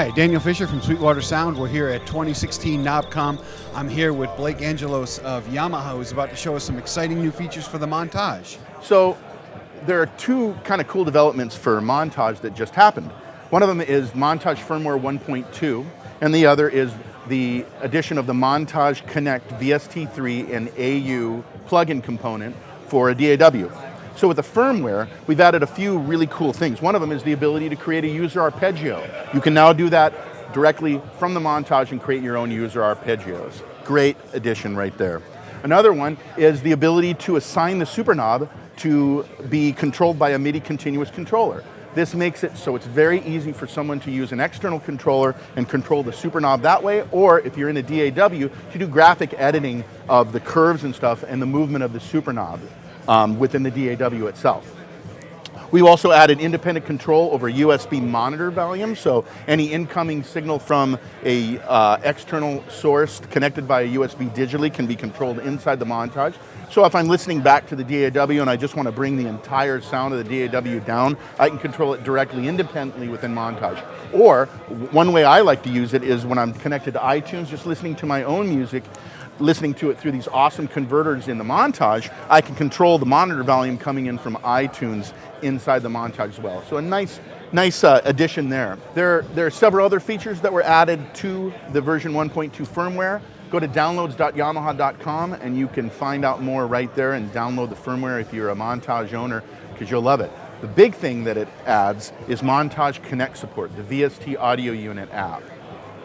Hi, Daniel Fisher from Sweetwater Sound. We're here at 2016 Knobcon. I'm here with Blake Angelos of Yamaha, who's about to show us some exciting new features for the Montage. So there are two kind of cool developments for Montage that just happened. One of them is Montage Firmware 1.2, and the other is the addition of the Montage Connect VST3 and AU plugin component for a DAW. So with the firmware, we've added a few really cool things. One of them is the ability to create a user arpeggio. You can now do that directly from the Montage and create your own user arpeggios. Great addition right there. Another one is the ability to assign the super knob to be controlled by a MIDI continuous controller. This makes it so it's very easy for someone to use an external controller and control the super knob that way, or if you're in a DAW, to do graphic editing of the curves and stuff and the movement of the super knob within the DAW itself. We've also added independent control over USB monitor volume, so any incoming signal from a external source connected via USB digitally can be controlled inside the Montage. So if I'm listening back to the DAW and I just want to bring the entire sound of the DAW down, I can control it directly independently within Montage. Or one way I like to use it is when I'm connected to iTunes, just listening to my own music, listening to it through these awesome converters in the Montage, I can control the monitor volume coming in from iTunes inside the Montage as well. So a nice addition there. There are several other features that were added to the version 1.2 firmware. Go to downloads.yamaha.com and you can find out more right there and download the firmware if you're a Montage owner, because you'll love it. The big thing that it adds is Montage Connect support, the VST audio unit app.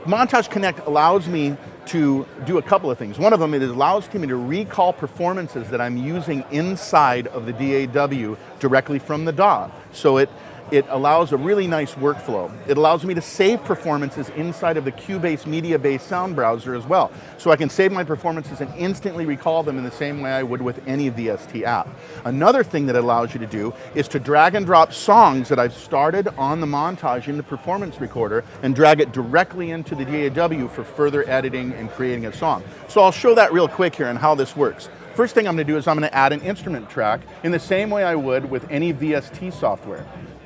Montage Connect allows me to do a couple of things. One of them, it allows me to recall performances that I'm using inside of the DAW directly from the DAW. So it allows a really nice workflow. It allows me to save performances inside of the Cubase media-based sound browser as well. So I can save my performances and instantly recall them in the same way I would with any VST app. Another thing that it allows you to do is to drag and drop songs that I've started on the Montage in the performance recorder and drag it directly into the DAW for further editing and creating a song. So I'll show that real quick here and how this works. First thing I'm going to do is I'm going to add an instrument track in the same way I would with any VST software.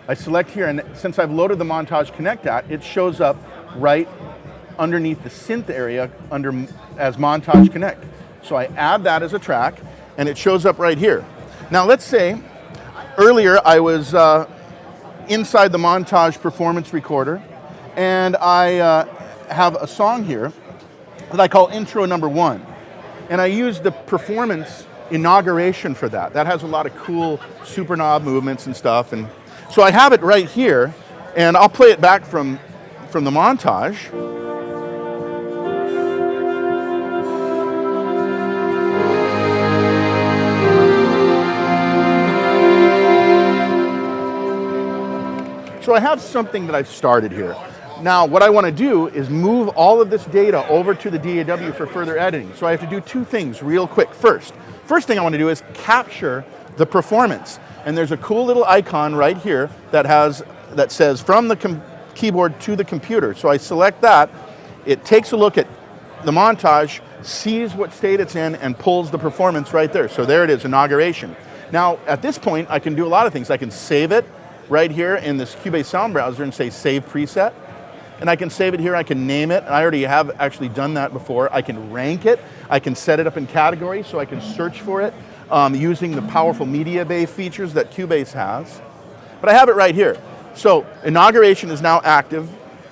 I select here, and since I've loaded the Montage Connect app, it shows up right underneath the synth area as Montage Connect. So I add that as a track, and it shows up right here. Now let's say earlier I was inside the Montage performance recorder, and I have a song here that I call intro number 1. And I use the performance inauguration for that. That has a lot of cool super knob movements and stuff. And so I have it right here, and I'll play it back from the Montage. So I have something that I've started here. Now what I want to do is move all of this data over to the DAW for further editing. So I have to do two things real quick. First thing I want to do is capture the performance. And there's a cool little icon right here that says from the keyboard to the computer. So I select that, it takes a look at the Montage, sees what state it's in, and pulls the performance right there. So there it is, inauguration. Now at this point I can do a lot of things. I can save it right here in this Cubase sound browser and say save preset. And I can save it here, I can name it. I already have actually done that before. I can rank it, I can set it up in categories so I can search for it. Using the powerful media bay features that Cubase has. But I have it right here. So inauguration is now active.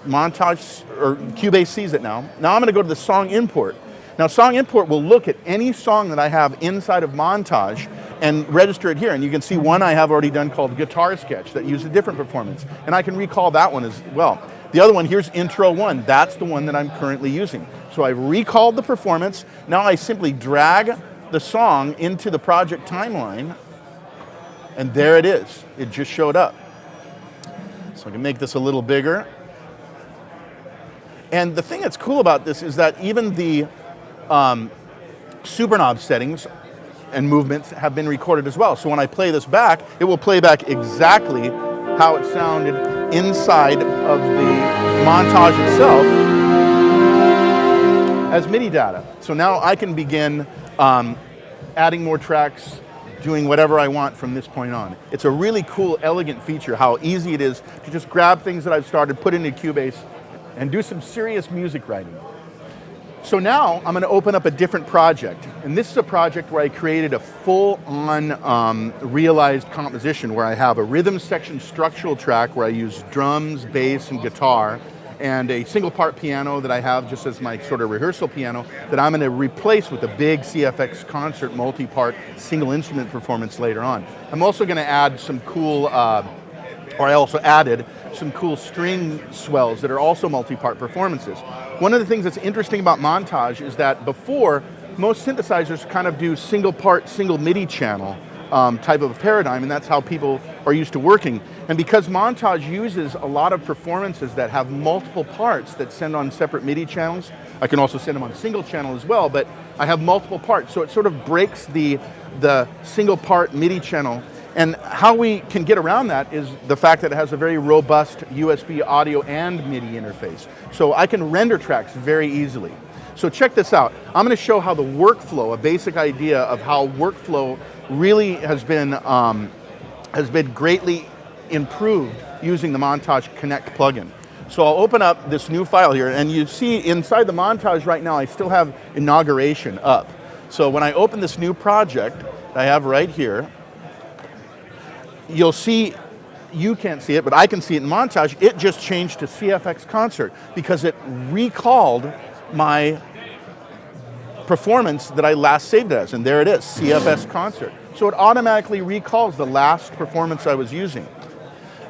Montage, or Cubase sees it now. Now I'm going to go to the song import. Now song import will look at any song that I have inside of Montage and register it here. And you can see one I have already done called Guitar Sketch that uses a different performance. And I can recall that one as well. The other one, here's intro 1. That's the one that I'm currently using. So I've recalled the performance. Now I simply drag the song into the project timeline, and there it is. It just showed up. So I can make this a little bigger. And the thing that's cool about this is that even the super knob settings and movements have been recorded as well. So when I play this back, it will play back exactly how it sounded inside of the Montage itself as MIDI data. So now I can begin adding more tracks, doing whatever I want from this point on. It's a really cool, elegant feature, how easy it is to just grab things that I've started, put into Cubase, and do some serious music writing. So now I'm going to open up a different project, and this is a project where I created a full-on realized composition where I have a rhythm section structural track where I use drums, bass, and guitar, and a single part piano that I have just as my sort of rehearsal piano that I'm going to replace with a big CFX concert multi-part single instrument performance later on. I'm also going to add some cool, I also added some cool string swells that are also multi-part performances. One of the things that's interesting about Montage is that before, most synthesizers kind of do single part, single MIDI channel type of a paradigm, and that's how people are used to working. And because Montage uses a lot of performances that have multiple parts that send on separate MIDI channels, I can also send them on single channel as well, but I have multiple parts, so it sort of breaks the single part MIDI channel. And how we can get around that is the fact that it has a very robust USB audio and MIDI interface. So I can render tracks very easily. So check this out. I'm going to show how the workflow, a basic idea of how workflow really has been greatly improved using the Montage Connect plugin. So I'll open up this new file here, and you see inside the Montage right now, I still have inauguration up. So when I open this new project I have right here, you'll see, you can't see it, but I can see it in Montage, it just changed to CFX Concert because it recalled my performance that I last saved it as, and there it is, CFX Concert. So it automatically recalls the last performance I was using.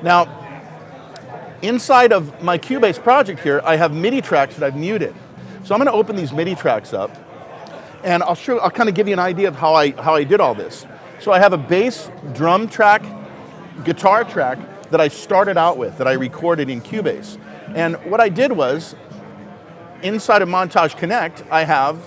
Now, inside of my Cubase project here, I have MIDI tracks that I've muted. So I'm going to open these MIDI tracks up, and I'll kind of give you an idea of how I did all this. So I have a bass, drum track, guitar track that I started out with, that I recorded in Cubase. And what I did was, inside of Montage Connect, I have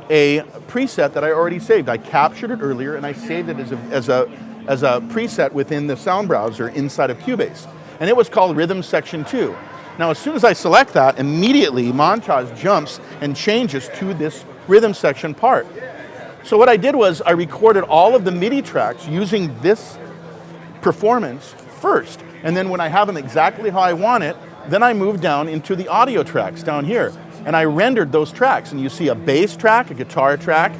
a preset that I already saved. I captured it earlier and I saved it as a preset within the sound browser inside of Cubase. And it was called Rhythm Section 2. Now as soon as I select that, immediately Montage jumps and changes to this rhythm section part. So what I did was I recorded all of the MIDI tracks using this performance first. And then when I have them exactly how I want it, then I moved down into the audio tracks down here. And I rendered those tracks. And you see a bass track, a guitar track.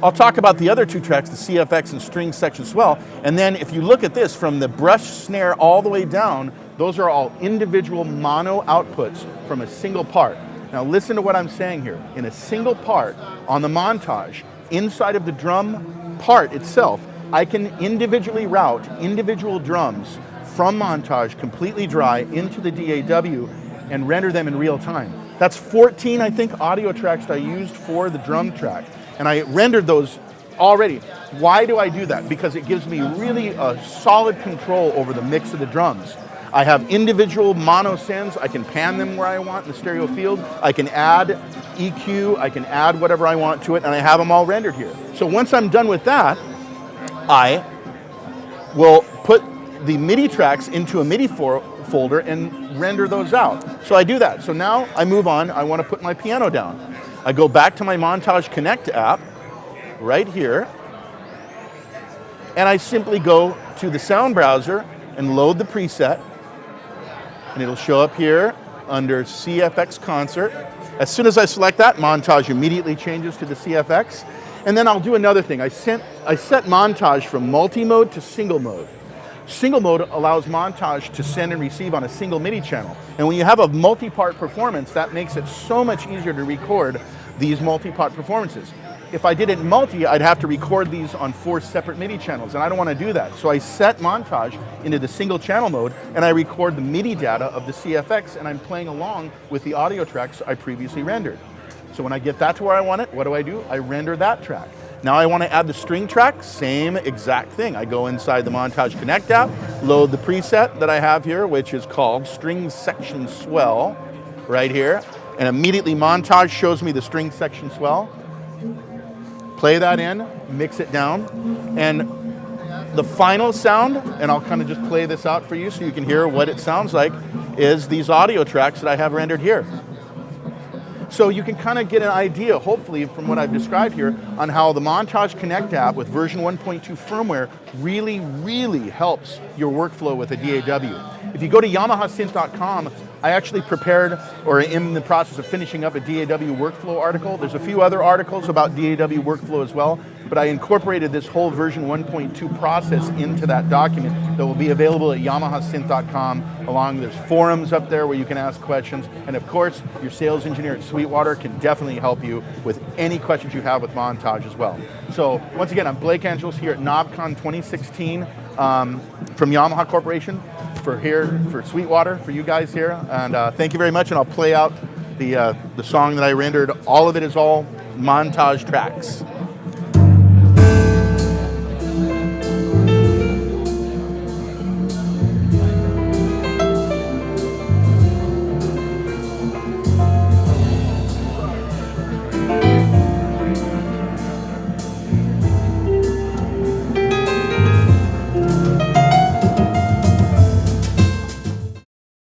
I'll talk about the other two tracks, the CFX and string section swell. And then if you look at this, from the brush snare all the way down, those are all individual mono outputs from a single part. Now listen to what I'm saying here. In a single part on the Montage, inside of the drum part itself, I can individually route individual drums from Montage completely dry into the DAW and render them in real time. That's 14, I think, audio tracks that I used for the drum track. And I rendered those already. Why do I do that? Because it gives me really a solid control over the mix of the drums. I have individual mono sends. I can pan them where I want in the stereo field. I can add EQ. I can add whatever I want to it, and I have them all rendered here. So once I'm done with that, I will put the MIDI tracks into a MIDI folder and render those out. So I do that. So now I move on. I want to put my piano down. I go back to my Montage Connect app right here, and I simply go to the sound browser and load the preset, and it'll show up here under CFX Concert. As soon as I select that, Montage immediately changes to the CFX. And then I'll do another thing. I set Montage from multi-mode to single mode. Single mode allows Montage to send and receive on a single MIDI channel. And when you have a multi-part performance, that makes it so much easier to record these multi-part performances. If I did it in multi, I'd have to record these on 4 separate MIDI channels, and I don't want to do that. So I set Montage into the single channel mode, and I record the MIDI data of the CFX, and I'm playing along with the audio tracks I previously rendered. So when I get that to where I want it, what do? I render that track. Now I want to add the string track, same exact thing. I go inside the Montage Connect app, load the preset that I have here, which is called String Section Swell, right here, and immediately Montage shows me the string section swell. Play that in, mix it down, and the final sound, and I'll kind of just play this out for you so you can hear what it sounds like, is these audio tracks that I have rendered here. So you can kind of get an idea, hopefully, from what I've described here, on how the Montage Connect app with version 1.2 firmware really, really helps your workflow with a DAW. If you go to YamahaSynth.com, I actually prepared, or in the process of finishing up, a DAW workflow article. There's a few other articles about DAW workflow as well, but I incorporated this whole version 1.2 process into that document that will be available at yamahasynth.com. There's forums up there where you can ask questions, and of course, your sales engineer at Sweetwater can definitely help you with any questions you have with Montage as well. So once again, I'm Blake Angelos here at Knobcon 2016 from Yamaha Corporation. For Sweetwater, for you guys here, and thank you very much. And I'll play out the song that I rendered. All of it is all Montage tracks.